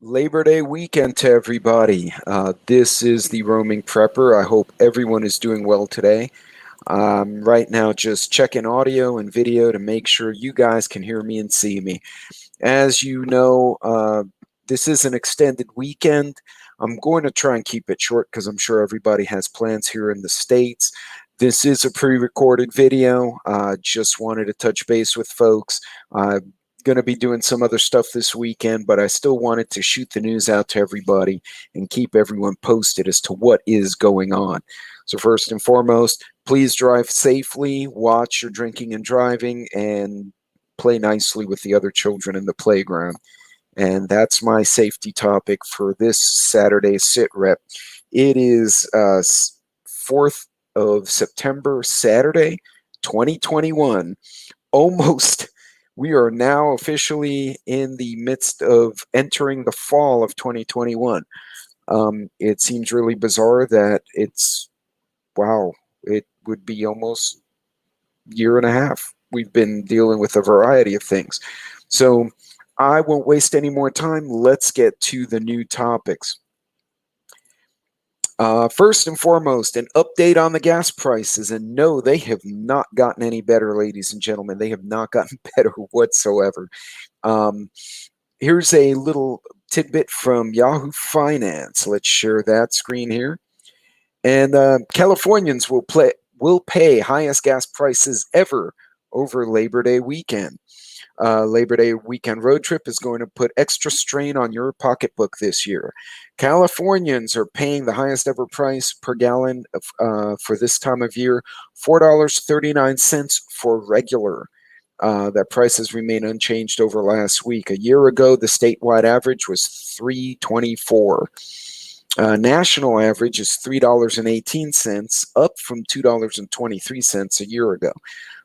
Labor Day weekend to everybody. This is the Roaming Prepper. I hope everyone is doing well today. Right now, just checking audio and video to make sure you guys can hear me and see me. As you know, this is an extended weekend. I'm going to try and keep it short because I'm sure everybody has plans here in the States. This is a pre-recorded video. Just wanted to touch base with folks. Going to be doing some other stuff this weekend, but I still wanted to shoot the news out to everybody and keep everyone posted as to what is going on. So first and foremost, please drive safely, watch your drinking and driving, and play nicely with the other children in the playground. And that's my safety topic for this Saturday SitRep. It is 4th of September, Saturday, 2021. Almost. We are now officially in the midst of entering the fall of 2021. It seems really bizarre that it would be almost a year and a half. We've been dealing with a variety of things. So I won't waste any more time. Let's get to the new topics. First and foremost, an update on the gas prices. And no, they have not gotten any better, ladies and gentlemen. They have not gotten better whatsoever. Here's a little tidbit from Yahoo Finance. Let's share that screen here. And Californians will pay highest gas prices ever over Labor Day weekend. Labor Day weekend road trip is going to put extra strain on your pocketbook this year. Californians are paying the highest ever price per gallon for this time of year, $4.39 for regular. That price has remained unchanged over last week. A year ago, the statewide average was $3.24. National average is $3.18, up from $2.23 a year ago.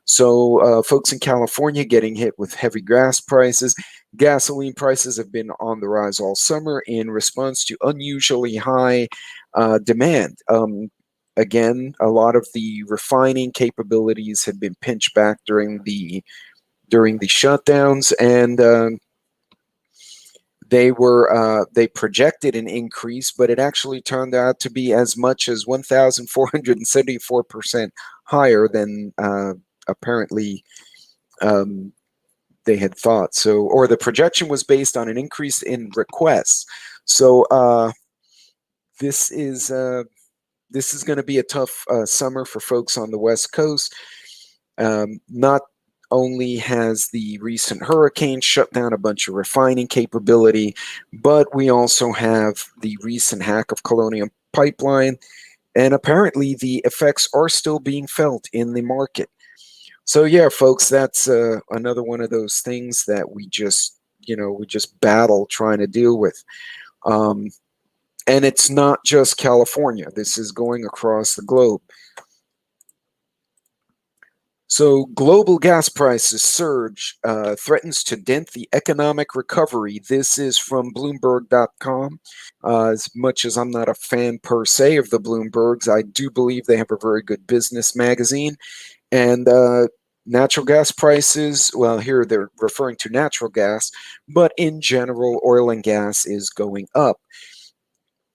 So folks in California getting hit with heavy gas prices. Gasoline prices have been on the rise all summer in response to unusually high demand. Again, a lot of the refining capabilities had been pinched back during the shutdowns, and they projected an increase, but it actually turned out to be as much as 1,474% higher than apparently they had thought. So, or the projection was based on an increase in requests. So this is going to be a tough summer for folks on the West Coast. Not only has the recent hurricane shut down a bunch of refining capability, but we also have the recent hack of Colonial Pipeline, and apparently the effects are still being felt in the market. So yeah, folks, that's another one of those things that we just battle trying to deal with. And it's not just California. This is going across the globe. So global gas prices surge threatens to dent the economic recovery. This is from Bloomberg.com. As much as I'm not a fan per se of the Bloombergs, I do believe they have a very good business magazine. And natural gas prices, well, here they're referring to natural gas, but in general, oil and gas is going up.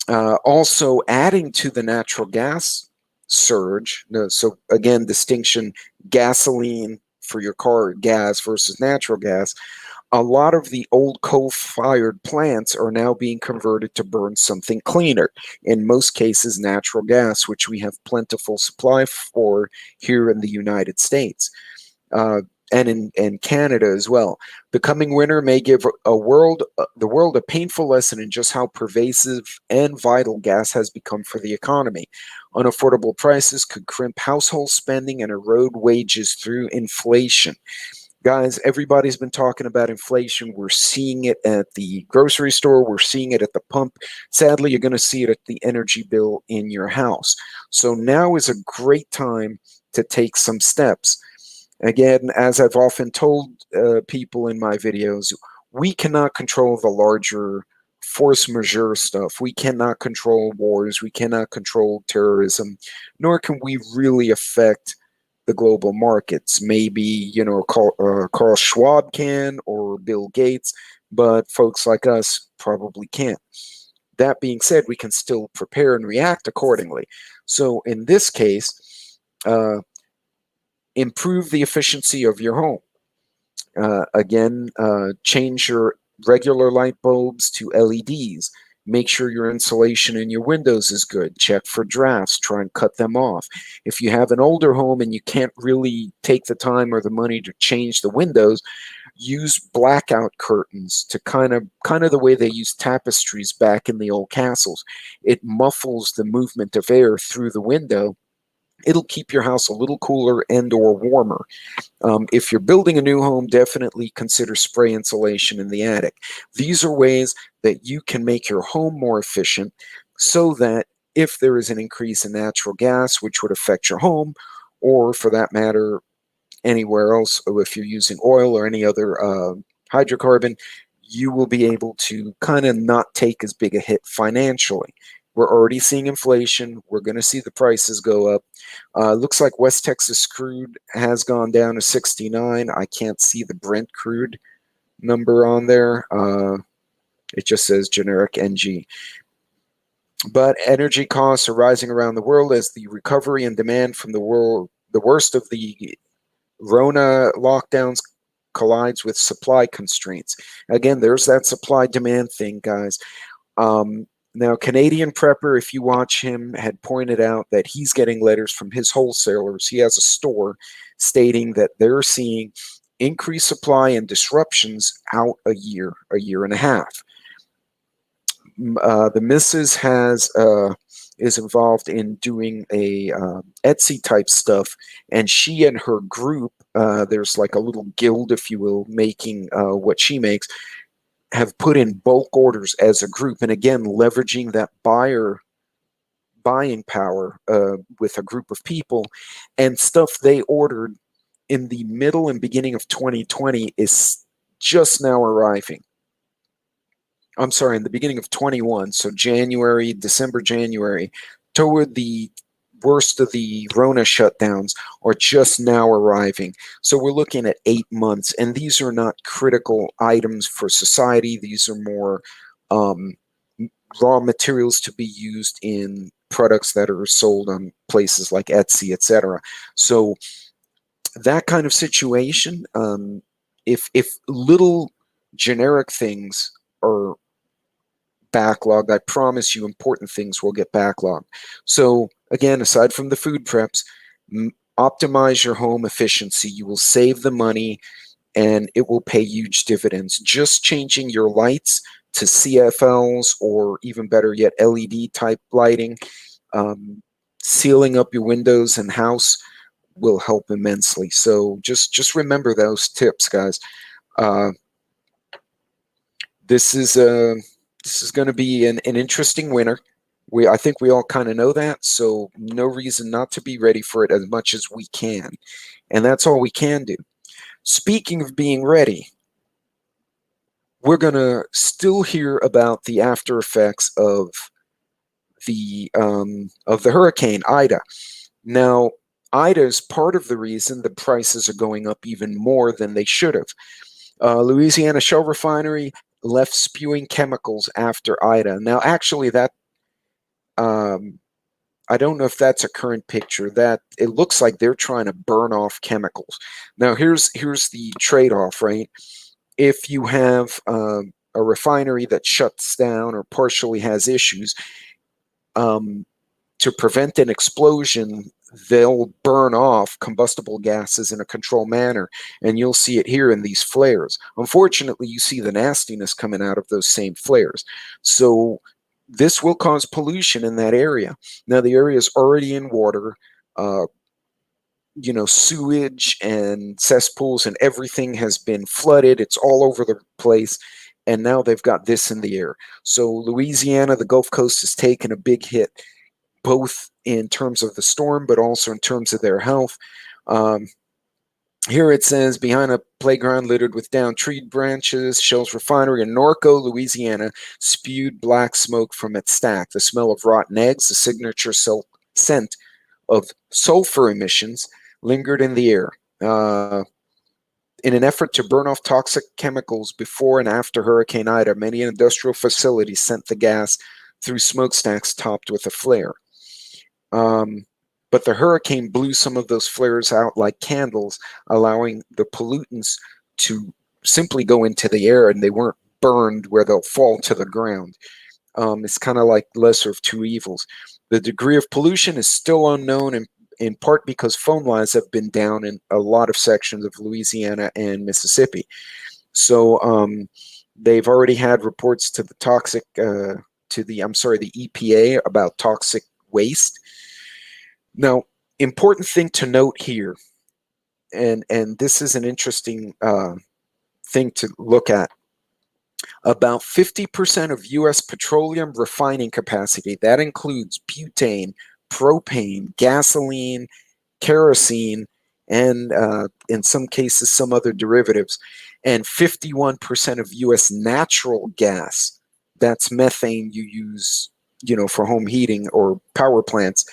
Also adding to the natural gas surge, so again, distinction, gasoline for your car, gas versus natural gas. A lot of the old coal-fired plants are now being converted to burn something cleaner, in most cases natural gas, which we have plentiful supply for here in the United States, and in Canada as well. The coming winter may give the world a painful lesson in just how pervasive and vital gas has become for the economy. Unaffordable prices could crimp household spending and erode wages through inflation. Guys, everybody's been talking about inflation. We're seeing it at the grocery store. We're seeing it at the pump. Sadly, you're going to see it at the energy bill in your house. So now is a great time to take some steps. Again, as I've often told people in my videos, we cannot control the larger force majeure stuff. We cannot control wars. We cannot control terrorism, nor can we really affect the global markets. Maybe, Carl Schwab can, or Bill Gates, but folks like us probably can't. That being said, we can still prepare and react accordingly. So in this case, improve the efficiency of your home. Again, change your regular light bulbs to LEDs. Make sure your insulation in your windows is good. Check for drafts. Try and cut them off. If you have an older home and you can't really take the time or the money to change the windows, use blackout curtains to kind of the way they used tapestries back in the old castles. It muffles the movement of air through the window. It'll keep your house a little cooler and or warmer. If you're building a new home, definitely consider spray insulation in the attic. These are ways that you can make your home more efficient so that if there is an increase in natural gas, which would affect your home, or for that matter, anywhere else, or if you're using oil or any other hydrocarbon, you will be able to kind of not take as big a hit financially. We're already seeing inflation. We're going to see the prices go up. Looks like West Texas crude has gone down to 69. I can't see the Brent crude number on there. It just says generic NG. But energy costs are rising around the world as the recovery and demand from the worst of the Rona lockdowns collides with supply constraints. Again, there's that supply demand thing, guys. Now, Canadian Prepper, if you watch him, had pointed out that he's getting letters from his wholesalers. He has a store stating that they're seeing increased supply and disruptions out a year and a half. The missus is involved in doing a Etsy type stuff, and she and her group, there's like a little guild, if you will, making what she makes, have put in bulk orders as a group, and again leveraging that buying power with a group of people, and stuff they ordered in the middle and beginning of 2020 is just now arriving. I'm sorry, in the beginning of 21, so December, January, toward the worst of the Rona shutdowns, are just now arriving. So we're looking at 8 months, and these are not critical items for society. These are more raw materials to be used in products that are sold on places like Etsy, etc. So that kind of situation, if little generic things are backlogged, I promise you important things will get backlogged. So again, aside from the food preps, optimize your home efficiency. You will save the money and it will pay huge dividends. Just changing your lights to CFLs, or even better yet, LED type lighting, sealing up your windows and house will help immensely. So just remember those tips, guys. This is going to be an interesting winter. I think we all kind of know that, so no reason not to be ready for it as much as we can. And that's all we can do. Speaking of being ready, we're going to still hear about the after effects of the hurricane Ida. Now, Ida is part of the reason the prices are going up even more than they should have. Louisiana Shell Refinery left spewing chemicals after Ida. Now, actually, that I don't know if that's a current picture. That it looks like they're trying to burn off chemicals. Now, here's the trade-off, right? If you have a refinery that shuts down or partially has issues, to prevent an explosion, they'll burn off combustible gases in a controlled manner, and you'll see it here in these flares. Unfortunately, you see the nastiness coming out of those same flares. So this will cause pollution in that area. Now, the area is already in water. Sewage and cesspools and everything has been flooded. It's all over the place. And now they've got this in the air. So Louisiana, the Gulf Coast, has taken a big hit, both in terms of the storm, but also in terms of their health. Here it says, behind a playground littered with downed tree branches, Shell's refinery in Norco, Louisiana, spewed black smoke from its stack. The smell of rotten eggs, the signature scent of sulfur emissions, lingered in the air. In an effort to burn off toxic chemicals before and after Hurricane Ida, many industrial facilities sent the gas through smokestacks topped with a flare. But the hurricane blew some of those flares out like candles, allowing the pollutants to simply go into the air, and they weren't burned where they'll fall to the ground. It's kind of like lesser of two evils. The degree of pollution is still unknown, in part because phone lines have been down in a lot of sections of Louisiana and Mississippi. So they've already had reports to the the EPA about toxic waste. Now, important thing to note here, and this is an interesting thing to look at. About 50% of U.S. petroleum refining capacity, that includes butane, propane, gasoline, kerosene, and in some cases, some other derivatives, and 51% of U.S. natural gas, that's methane you use, for home heating or power plants,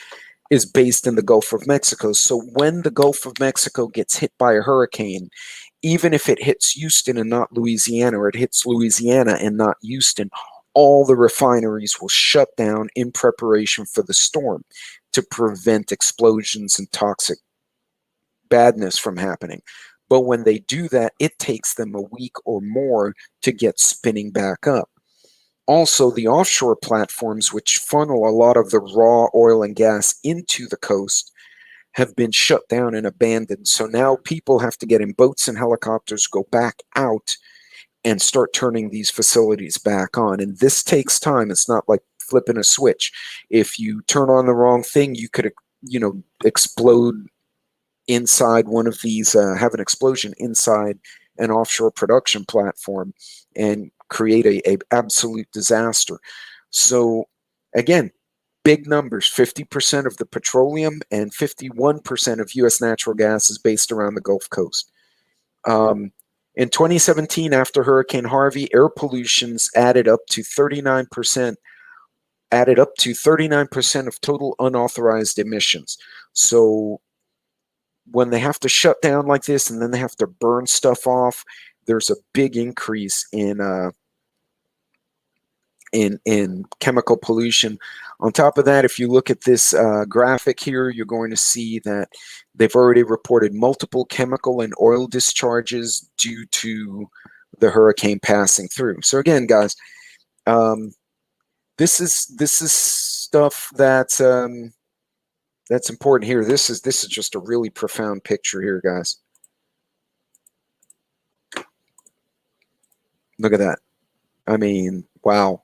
is based in the Gulf of Mexico. So when the Gulf of Mexico gets hit by a hurricane, even if it hits Houston and not Louisiana, or it hits Louisiana and not Houston, all the refineries will shut down in preparation for the storm to prevent explosions and toxic badness from happening. But when they do that, it takes them a week or more to get spinning back up. Also, the offshore platforms, which funnel a lot of the raw oil and gas into the coast, have been shut down and abandoned. So now people have to get in boats and helicopters, go back out, and start turning these facilities back on. And this takes time. It's not like flipping a switch. If you turn on the wrong thing, you could, explode inside one of these, have an explosion inside an offshore production platform and create a absolute disaster. So again, big numbers. 50% of the petroleum and 51% of U.S. natural gas is based around the Gulf Coast. In 2017, after Hurricane Harvey, air pollutions added up to 39% of total unauthorized emissions. So when they have to shut down like this and then they have to burn stuff off, there's a big increase in chemical pollution. On top of that, if you look at this graphic here, you're going to see that they've already reported multiple chemical and oil discharges due to the hurricane passing through. So again, guys, this is stuff that's important here. This is just a really profound picture here, guys. Look at that. I mean, wow.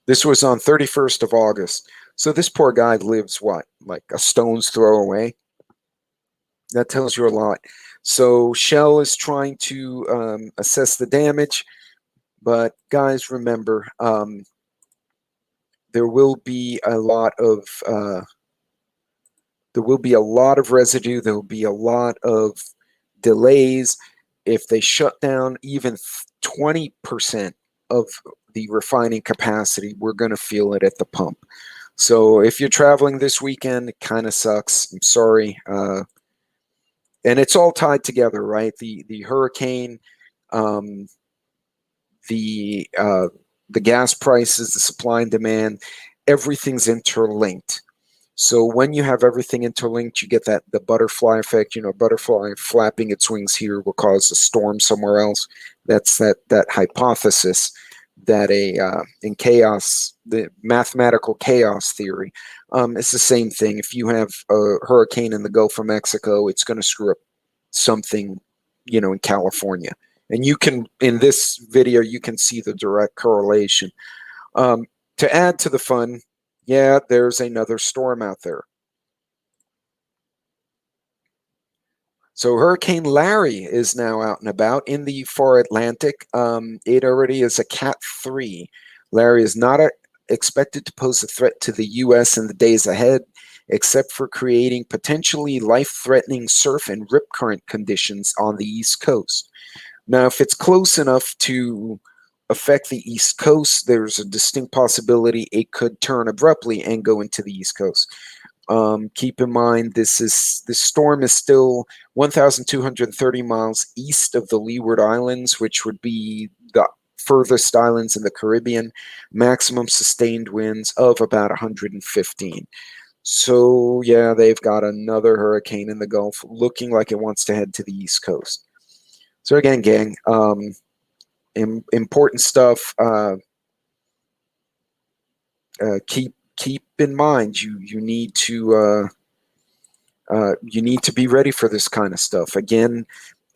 This was on 31st of August. So this poor guy lives, what, like a stone's throw away? That tells you a lot. So Shell is trying to assess the damage. But guys, remember, there will be a lot of residue. There will be a lot of delays. If they shut down even 20% of the refining capacity, we're going to feel it at the pump. So if you're traveling this weekend, it kind of sucks. I'm sorry. And it's all tied together, right? The hurricane, the gas prices, the supply and demand, everything's interlinked. So when you have everything interlinked, you get the butterfly effect. A butterfly flapping its wings here will cause a storm somewhere else. That's that hypothesis that in chaos, the mathematical chaos theory, it's the same thing. If you have a hurricane in the Gulf of Mexico, it's going to screw up something, in California. And you can, in this video, you can see the direct correlation. To add to the fun, yeah, there's another storm out there. So Hurricane Larry is now out and about in the far Atlantic. It already is a Cat 3. Larry is not expected to pose a threat to the U.S. in the days ahead, except for creating potentially life-threatening surf and rip current conditions on the East Coast. Now, if it's close enough to affect the East Coast, there's a distinct possibility it could turn abruptly and go into the East Coast. Keep in mind, this storm is still 1,230 miles east of the Leeward Islands, which would be the furthest islands in the Caribbean. Maximum sustained winds of about 115. So yeah, they've got another hurricane in the Gulf, looking like it wants to head to the East Coast. So again, gang, important stuff. Keep in mind, you need to be ready for this kind of stuff. Again,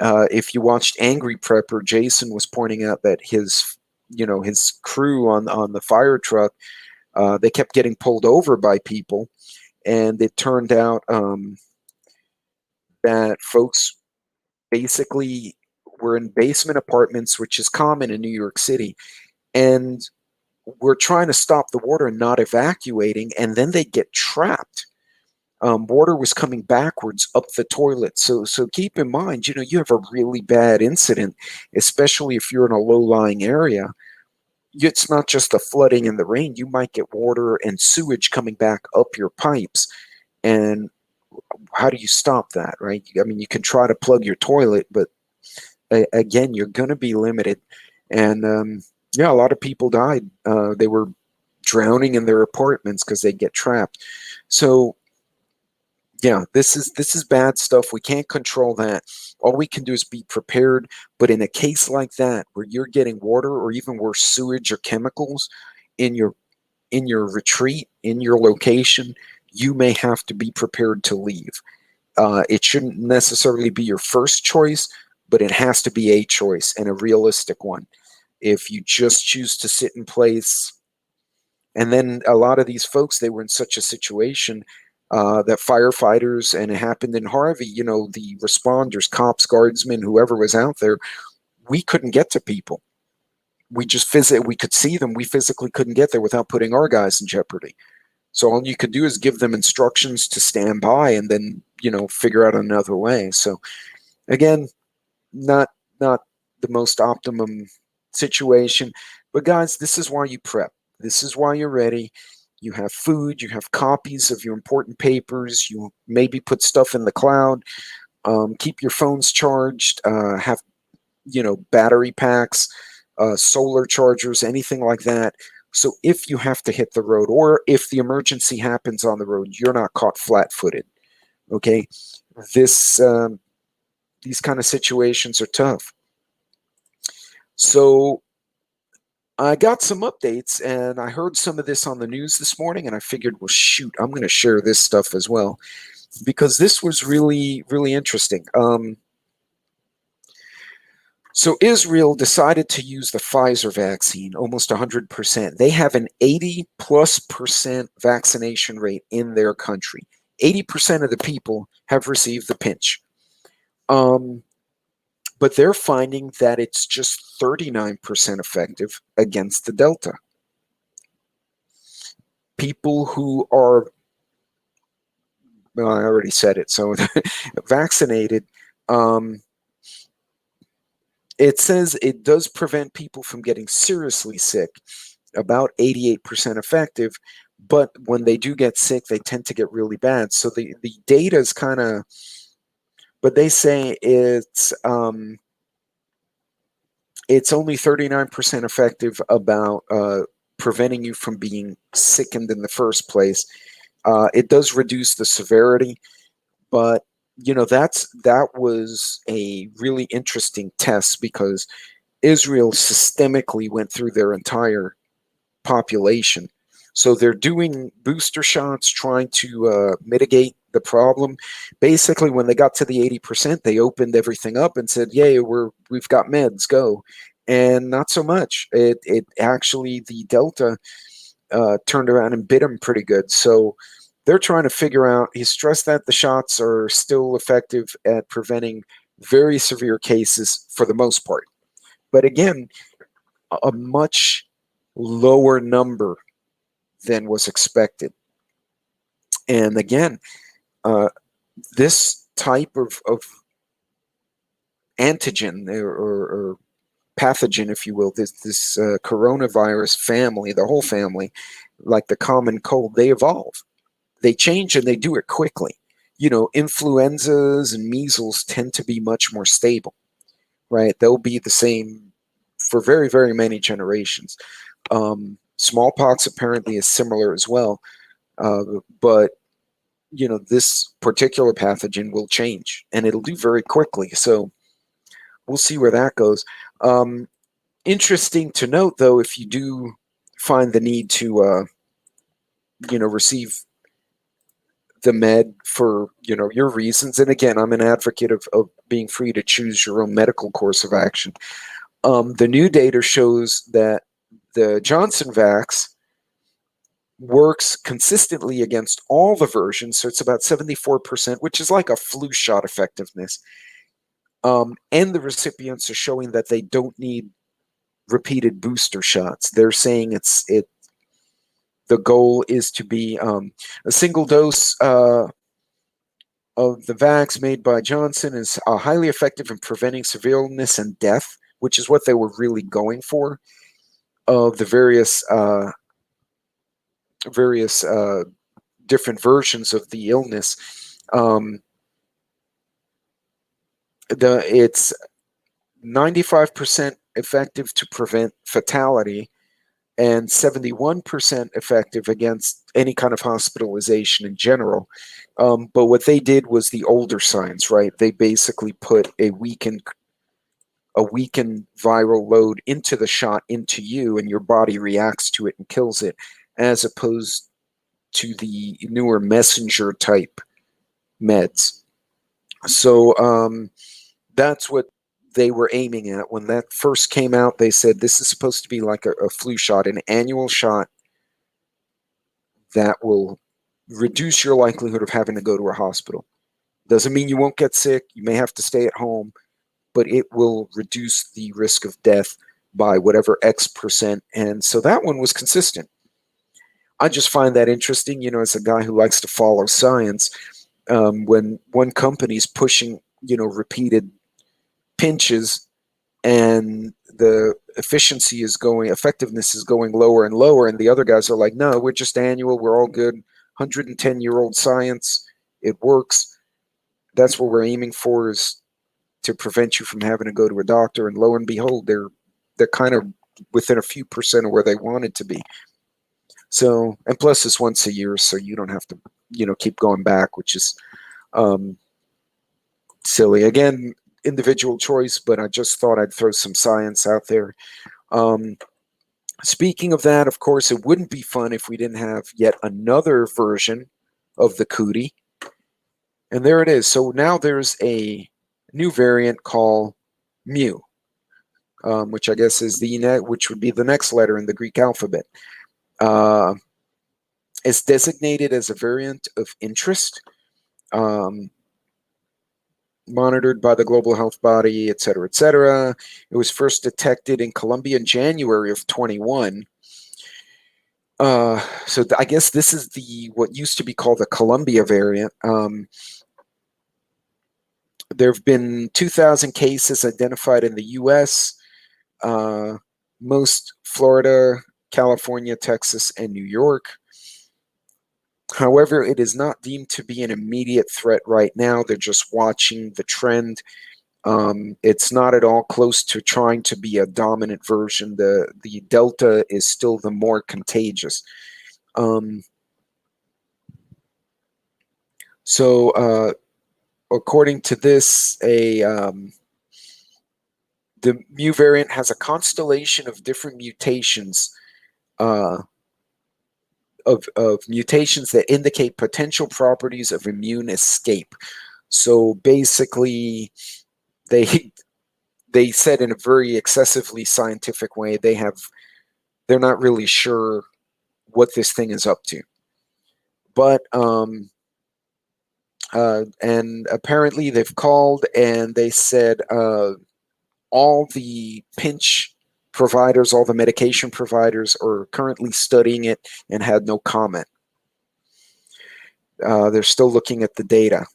if you watched Angry Prepper, Jason was pointing out that his crew on the fire truck, they kept getting pulled over by people, and it turned out that folks basically were in basement apartments, which is common in New York City, and we're trying to stop the water and not evacuating, and then they get trapped. Water was coming backwards up the toilet. So keep in mind, you have a really bad incident, especially if you're in a low-lying area. It's not just the flooding and the rain. You might get water and sewage coming back up your pipes. And how do you stop that, right? I mean, you can try to plug your toilet, but again, you're going to be limited. And yeah, a lot of people died. They were drowning in their apartments because they get trapped. So yeah, this is bad stuff. We can't control that. All we can do is be prepared. But in a case like that, where you're getting water or even worse, sewage or chemicals in your retreat, in your location, you may have to be prepared to leave. It shouldn't necessarily be your first choice, but it has to be a choice, and a realistic one. If you just choose to sit in place, and then a lot of these folks, they were in such a situation that firefighters, and it happened in Harvey, the responders, cops, guardsmen, whoever was out there, we couldn't get to people. We could see them. We physically couldn't get there without putting our guys in jeopardy. So all you could do is give them instructions to stand by, and then, figure out another way. So again, not the most optimum situation, but guys, this is why you prep. This is why you're ready. You have food, you have copies of your important papers, you maybe put stuff in the cloud, keep your phones charged, have, battery packs, solar chargers, anything like that. So if you have to hit the road, or if the emergency happens on the road, you're not caught flat-footed. Okay, these kind of situations are tough. So I got some updates, and I heard some of this on the news this morning, and I figured, well, shoot, I'm going to share this stuff as well, because this was really, really interesting. So Israel decided to use the Pfizer vaccine, almost 100%. They have an 80+% vaccination rate in their country. 80% of the people have received the pinch. But they're finding that it's just 39% effective against the Delta. People who are, well, I already said it, so vaccinated, it says it does prevent people from getting seriously sick, about 88% effective, but when they do get sick, they tend to get really bad. So the data is kind of, but they say it's only 39% effective about preventing you from being sickened in the first place. It does reduce the severity, but that was a really interesting test, because Israel systemically went through their entire population. So they're doing booster shots, trying to mitigate the problem. Basically, when they got to the 80%, they opened everything up and said, "Yay, we've got meds, go." And not so much. It actually, the Delta turned around and bit them pretty good. So they're trying to figure out. He stressed that the shots are still effective at preventing very severe cases for the most part. But again, a much lower number than was expected. And again, this type of antigen or pathogen, if you will, this coronavirus family, the whole family, like the common cold, they evolve. they change and they do it quickly. You know, influenzas and measles tend to be much more stable, right? They'll be the same for very, very many generations. Smallpox apparently is similar as well, but you know, this particular pathogen will change and it'll do very quickly. So we'll see where that goes. Interesting to note, though, if you do find the need to, you know, receive the med for, you know, your reasons. And again, I'm an advocate of being free to choose your own medical course of action. The new data shows that the Johnson vax works consistently against all the versions. So it's about 74%, which is like a flu shot effectiveness. And the recipients are showing that they don't need repeated booster shots. They're saying the goal is to be a single dose of the vax made by Johnson is highly effective in preventing severe illness and death, which is what they were really going for, of the various different versions of the illness. It's 95% effective to prevent fatality and 71% effective against any kind of hospitalization in general. But what they did was the older science, right? They basically put a weakened viral load into the shot into you, and your body reacts to it and kills it, as opposed to the newer messenger type meds. So that's what they were aiming at. When that first came out, they said this is supposed to be like a flu shot, an annual shot that will reduce your likelihood of having to go to a hospital. Doesn't mean you won't get sick. You may have to stay at home, but it will reduce the risk of death by whatever X%. And so that one was consistent. I just find that interesting, you know, as a guy who likes to follow science, when one company's pushing, you know, repeated pinches and the effectiveness is going lower and lower, and the other guys are like, no, we're just annual, we're all good, 110-year-old science, it works. That's what we're aiming for, is to prevent you from having to go to a doctor. And lo and behold, they're kind of within a few percent of where they wanted to be. So, and plus it's once a year, so you don't have to, you know, keep going back, which is silly. Again, individual choice, but I just thought I'd throw some science out there. Speaking of that, of course, it wouldn't be fun if we didn't have yet another version of the cootie. And there it is. So now there's a new variant called Mu, which I guess is which would be the next letter in the Greek alphabet. It's designated as a variant of interest, monitored by the global health body, et cetera, et cetera. It was first detected in Colombia in January of 21. So I guess this is what used to be called the Colombia variant. There have been 2,000 cases identified in the U.S., most Florida, California, Texas, and New York. However, it is not deemed to be an immediate threat right now. They're just watching the trend. It's not at all close to trying to be a dominant version. The Delta is still the more contagious. So according to this, the Mu variant has a constellation of different mutations, of mutations that indicate potential properties of immune escape. So basically, they said in a very excessively scientific way, they're not really sure what this thing is up to. But and apparently they've called and they said all the pinch providers, all the medication providers are currently studying it and had no comment. They're still looking at the data.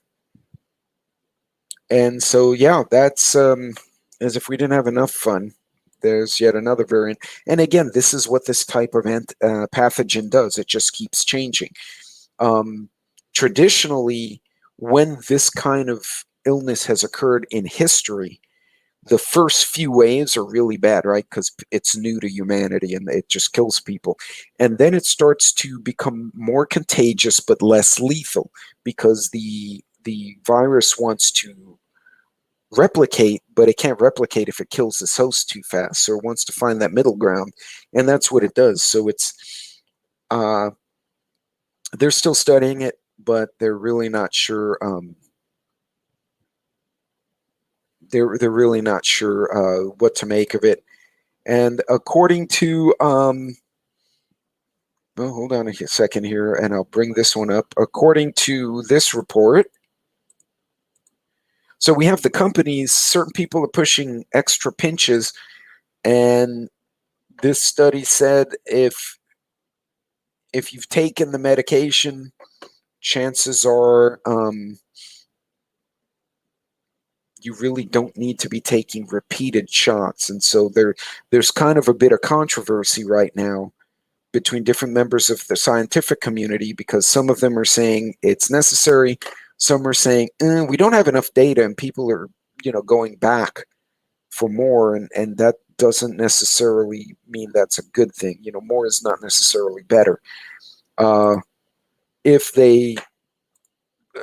And so, yeah, that's as if we didn't have enough fun. There's yet another variant. And again, this is what this type of pathogen does. It just keeps changing. traditionally, when this kind of illness has occurred in history, the first few waves are really bad, right? Because it's new to humanity and it just kills people. And then it starts to become more contagious but less lethal, because the virus wants to replicate, but it can't replicate if it kills this host too fast. So it wants to find that middle ground, and that's what it does. So it's they're still studying it, but they're really not sure. They're really not sure what to make of it. And according to well, hold on a second here, and I'll bring this one up. According to this report, so we have the companies. Certain people are pushing extra pinches, and this study said if you've taken the medication, chances are you really don't need to be taking repeated shots. And so there's kind of a bit of controversy right now between different members of the scientific community, because some of them are saying it's necessary, some are saying we don't have enough data, and people are going back for more, and that doesn't necessarily mean that's a good thing. More is not necessarily better. If they,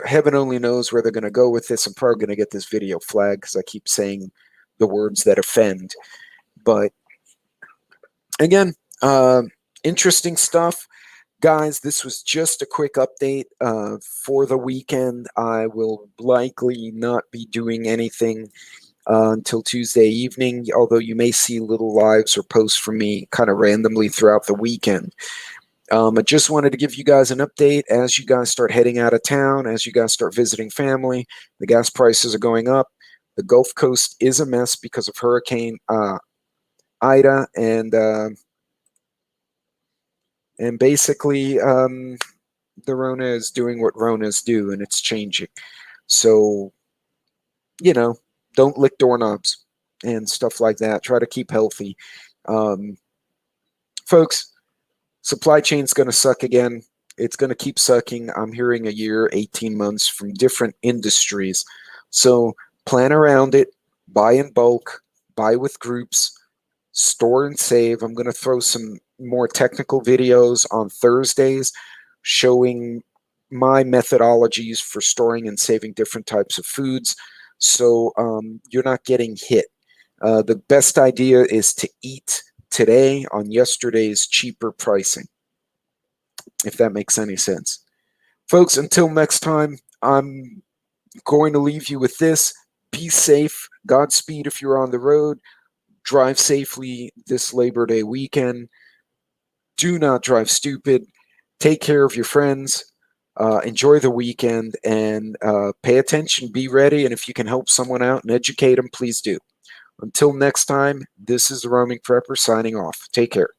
heaven only knows where they're going to go with this. I'm probably going to get this video flagged because I keep saying the words that offend. But again, interesting stuff. Guys, this was just a quick update for the weekend. I will likely not be doing anything until Tuesday evening, although you may see little lives or posts from me kind of randomly throughout the weekend. I just wanted to give you guys an update as you guys start heading out of town, as you guys start visiting family. The gas prices are going up. The Gulf Coast is a mess because of Hurricane Ida, and basically the Rona is doing what Ronas do, and it's changing. So, don't lick doorknobs and stuff like that. Try to keep healthy. Folks, supply chain's going to suck again. It's going to keep sucking. I'm hearing a year, 18 months from different industries. So plan around it. Buy in bulk. Buy with groups. Store and save. I'm going to throw some more technical videos on Thursdays showing my methodologies for storing and saving different types of foods, so you're not getting hit. The best idea is to eat today on yesterday's cheaper pricing, if that makes any sense. Folks, until next time, I'm going to leave you with this. Be safe. Godspeed if you're on the road. Drive safely this Labor Day weekend. Do not drive stupid. Take care of your friends. Enjoy the weekend, and pay attention. Be ready. And if you can help someone out and educate them, please do. Until next time, this is the Roaming Prepper signing off. Take care.